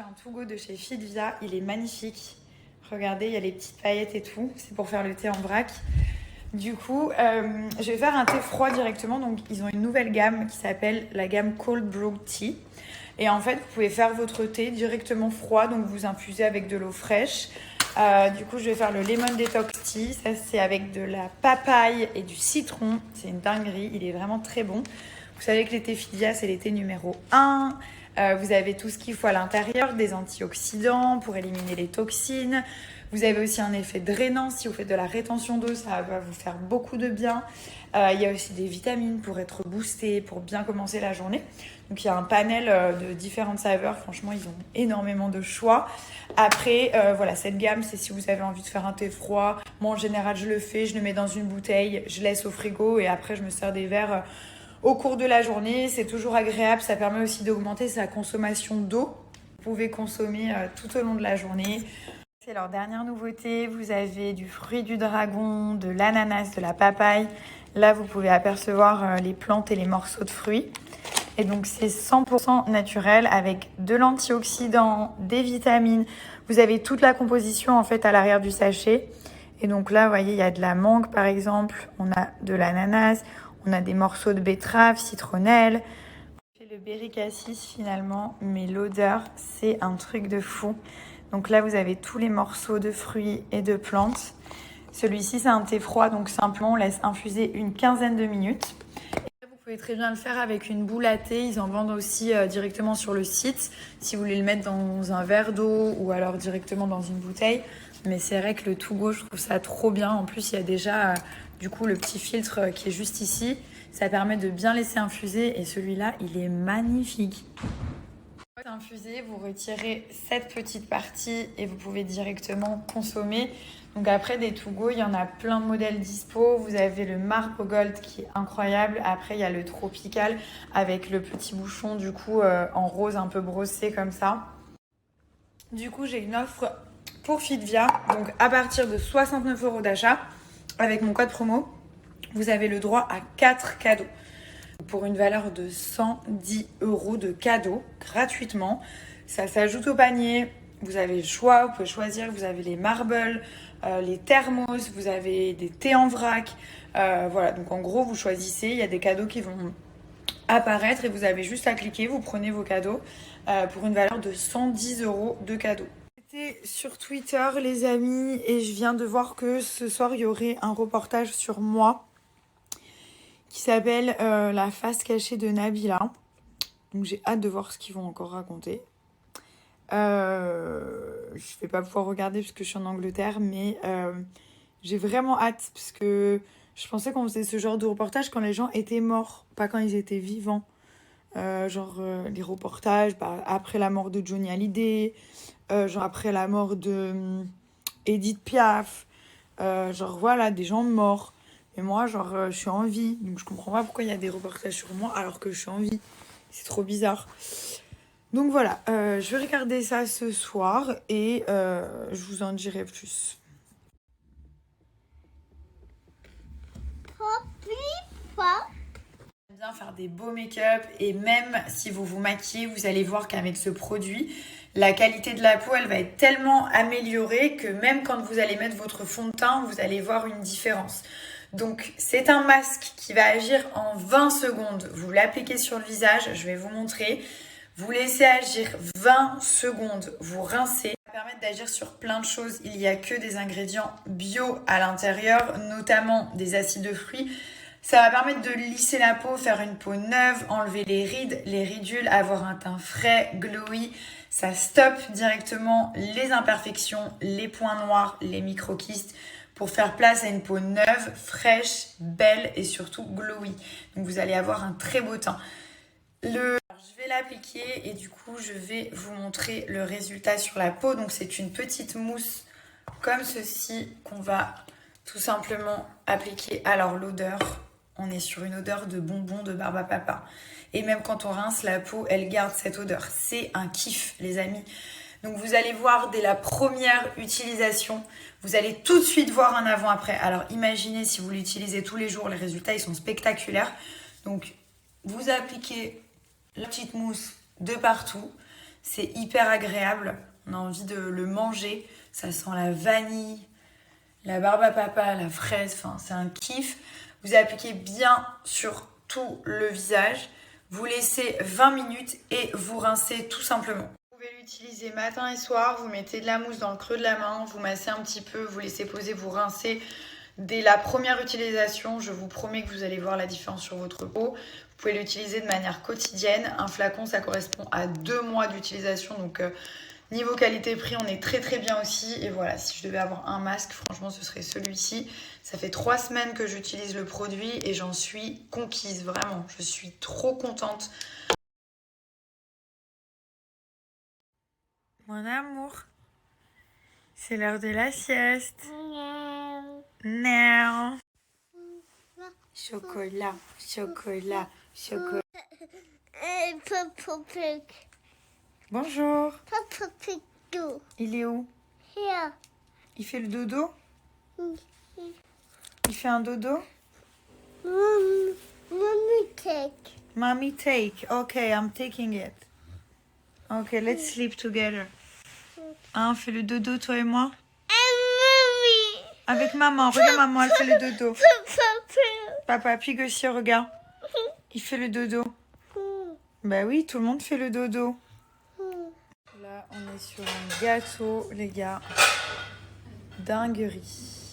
fais un to go de chez Fitvia, il est magnifique. Regardez, il y a les petites paillettes et tout. C'est pour faire le thé en vrac. Du coup, je vais faire un thé froid directement. Donc, ils ont une nouvelle gamme qui s'appelle la gamme Cold Brew Tea. Et en fait, vous pouvez faire votre thé directement froid. Donc, vous infusez avec de l'eau fraîche. Du coup, je vais faire le Lemon Detox Tea. Ça, c'est avec de la papaye et du citron. C'est une dinguerie. Il est vraiment très bon. Vous savez que les thés Fitvia, c'est les thés numéro 1. Vous avez tout ce qu'il faut à l'intérieur, des antioxydants pour éliminer les toxines. Vous avez aussi un effet drainant. Si vous faites de la rétention d'eau, ça va vous faire beaucoup de bien. Il y a aussi des vitamines pour être boosté, pour bien commencer la journée. Donc il y a un panel de différentes saveurs. Franchement, ils ont énormément de choix. Après, voilà, cette gamme, c'est si vous avez envie de faire un thé froid. Moi, en général, je le fais. Je le mets dans une bouteille, je laisse au frigo et après, je me sers des verres au cours de la journée. C'est toujours agréable. Ça permet aussi d'augmenter sa consommation d'eau. Vous pouvez consommer tout au long de la journée. C'est leur dernière nouveauté. Vous avez du fruit du dragon, de l'ananas, de la papaye. Là, vous pouvez apercevoir les plantes et les morceaux de fruits. Et donc, c'est 100% naturel avec de l'antioxydant, des vitamines. Vous avez toute la composition en fait à l'arrière du sachet. Et donc là, vous voyez, il y a de la mangue par exemple. On a de l'ananas. On a des morceaux de betterave, citronnelle. J'ai le berry cassis finalement, mais l'odeur, c'est un truc de fou. Donc là, vous avez tous les morceaux de fruits et de plantes. Celui-ci, c'est un thé froid, donc simplement, on laisse infuser une quinzaine de minutes. Et vous pouvez très bien le faire avec une boule à thé. Ils en vendent aussi directement sur le site, si vous voulez le mettre dans un verre d'eau ou alors directement dans une bouteille. Mais c'est vrai que le to go, je trouve ça trop bien. En plus, il y a déjà du coup le petit filtre qui est juste ici. Ça permet de bien laisser infuser et celui-là, il est magnifique. Infusé, vous retirez cette petite partie et vous pouvez directement consommer. Donc après des to go, il y en a plein de modèles dispo. Vous avez le Marble Gold qui est incroyable. Après, il y a le Tropical avec le petit bouchon du coup en rose un peu brossé comme ça. Du coup, j'ai une offre pour Fitvia. Donc à partir de 69 € d'achat, avec mon code promo, vous avez le droit à 4 cadeaux. Pour une valeur de 110 € de cadeaux gratuitement. Ça s'ajoute au panier. Vous avez le choix, vous pouvez choisir. Vous avez les marbles, les thermos, vous avez des thés en vrac. Voilà, donc en gros, vous choisissez. Il y a des cadeaux qui vont apparaître et vous avez juste à cliquer. Vous prenez vos cadeaux pour une valeur de 110 € de cadeaux. J'étais sur Twitter, les amis, et je viens de voir que ce soir, il y aurait un reportage sur moi qui s'appelle La face cachée de Nabila. Donc j'ai hâte de voir ce qu'ils vont encore raconter. Je vais pas pouvoir regarder parce que je suis en Angleterre, mais j'ai vraiment hâte parce que je pensais qu'on faisait ce genre de reportage quand les gens étaient morts, pas quand ils étaient vivants. Les reportages après la mort de Johnny Hallyday, genre après la mort de Edith Piaf, voilà, des gens morts. Et moi, je suis en vie. Donc, je comprends pas pourquoi il y a des reportages sur moi alors que je suis en vie. C'est trop bizarre. Donc, voilà. Je vais regarder ça ce soir et je vous en dirai plus. J'aime bien faire des beaux make-up et même si vous vous maquillez, vous allez voir qu'avec ce produit, la qualité de la peau, elle va être tellement améliorée que même quand vous allez mettre votre fond de teint, vous allez voir une différence. Donc, c'est un masque qui va agir en 20 secondes. Vous l'appliquez sur le visage, je vais vous montrer. Vous laissez agir 20 secondes, vous rincez. Ça va permettre d'agir sur plein de choses. Il n'y a que des ingrédients bio à l'intérieur, notamment des acides de fruits. Ça va permettre de lisser la peau, faire une peau neuve, enlever les rides, les ridules, avoir un teint frais, glowy. Ça stoppe directement les imperfections, les points noirs, les microkystes, pour faire place à une peau neuve, fraîche, belle et surtout glowy. Donc vous allez avoir un très beau teint. Je vais l'appliquer et du coup je vais vous montrer le résultat sur la peau. Donc c'est une petite mousse comme ceci qu'on va tout simplement appliquer. Alors l'odeur, on est sur une odeur de bonbon de barbe à papa. Et même quand on rince la peau, elle garde cette odeur. C'est un kiff les amis. Donc vous allez voir dès la première utilisation, vous allez tout de suite voir un avant-après. Alors imaginez si vous l'utilisez tous les jours, les résultats ils sont spectaculaires. Donc vous appliquez la petite mousse de partout. C'est hyper agréable. On a envie de le manger. Ça sent la vanille, la barbe à papa, la fraise. Enfin, c'est un kiff. Vous appliquez bien sur tout le visage. Vous laissez 20 minutes et vous rincez tout simplement. Vous pouvez l'utiliser matin et soir. Vous mettez de la mousse dans le creux de la main. Vous massez un petit peu. Vous laissez poser. Vous rincez. Dès la première utilisation, je vous promets que vous allez voir la différence sur votre peau. Vous pouvez l'utiliser de manière quotidienne. Un flacon, ça correspond à 2 mois d'utilisation. Donc, niveau qualité-prix, on est très très bien aussi. Et voilà, si je devais avoir un masque, franchement, ce serait celui-ci. Ça fait 3 semaines que j'utilise le produit et j'en suis conquise, vraiment. Je suis trop contente. Mon amour, c'est l'heure de la sieste. Non. Chocolat, chocolat, chocolat. Bonjour. Il est où? Il fait le dodo? Il fait un dodo? Mommy take. Okay, I'm taking it. Okay, let's sleep together. Hein, fais le dodo, toi et moi? Avec maman. Regarde maman, elle fait le dodo. Papa, puis aussi, regarde. Il fait le dodo. Bah oui, tout le monde fait le dodo. Là, on est sur un gâteau, les gars. Dinguerie.